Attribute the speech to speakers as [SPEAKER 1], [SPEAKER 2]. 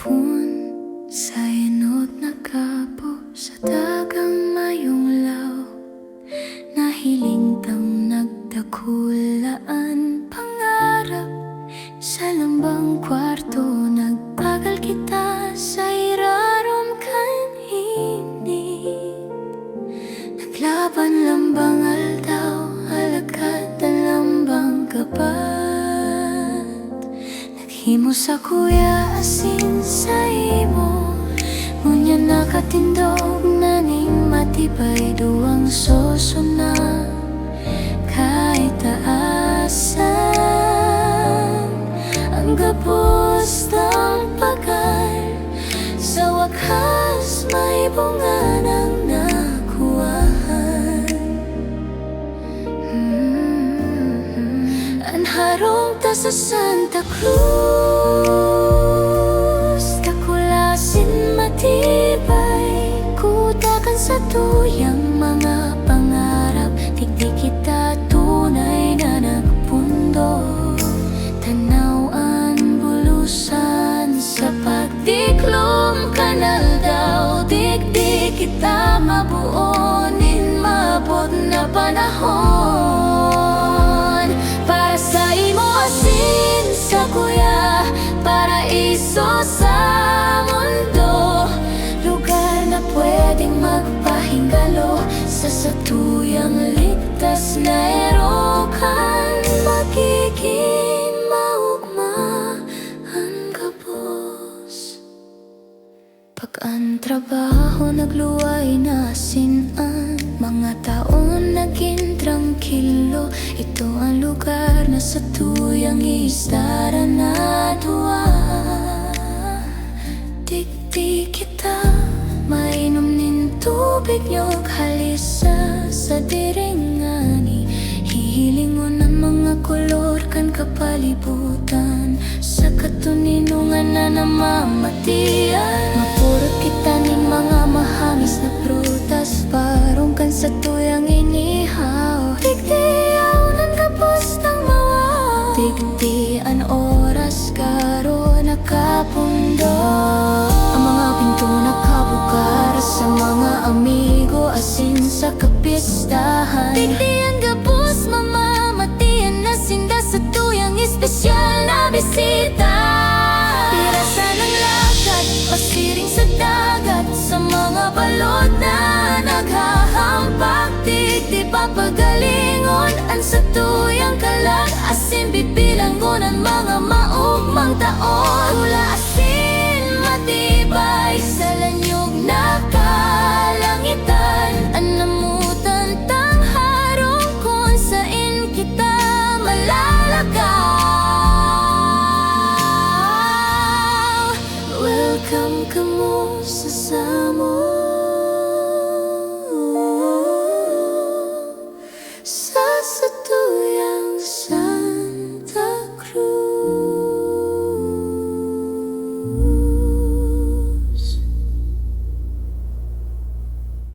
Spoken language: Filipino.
[SPEAKER 1] Pun sa inot nagkapo sa dagang mayunglaw, nahiling tang nagdakulaan pangarap. Sa lambang kwarto nagtagal kita sa irarom kanini. Naglaban lambang aldaw, alagad ang lambang kapat. Naghimo sa kuya asin sa imo, ngunya nakatindog naning matibay duwang sosona. Kahit taasan ang gapos ng pagal, sa wakas may bunga ng nakuhaan. Anharong ta sa Santa Cruz, takulasin matibay, kutakan sa tuyang mga pangarap. Tigdi kita tunay na nagpundo, tanawan bulusan sa pagdiklom kanal daw. Digdi kita mabuonin, mabot na panahon para sa imo asin sa kuya, paraiso sa mundo. Lugar na pwedeng magpahingalo sa satuyang ligtas na erokan. Magiging maugma ang gapos pag ang trabaho nagluway na sinan. Mga taon naging trangkilo, ito ang lugar na sa tuyang istara na duwa. Digdi kita mainom nin tubig niyog halisa sa diringani. Hihilingon ang mga kolor kan kapalibutan, sa katuninungan na namamatian. Mapurot kita ning mga mahangis na prutas, parong kan sa tuyang inihaw. Digdiyaw ng kapos ng mawa, digdi ang oras karo nakapundo. Ang mga pinto nakabukar sa mga amigo asin sa kapistahan. Digdi ang gapos mamamatian na sinda sa tuyang espesyal na bisita. Pirasa ng lakat, pasiring sa dagat, sa mga balod na naghahampak. Digdi papagalingon ang sa tuyang kalag, asin bibilangon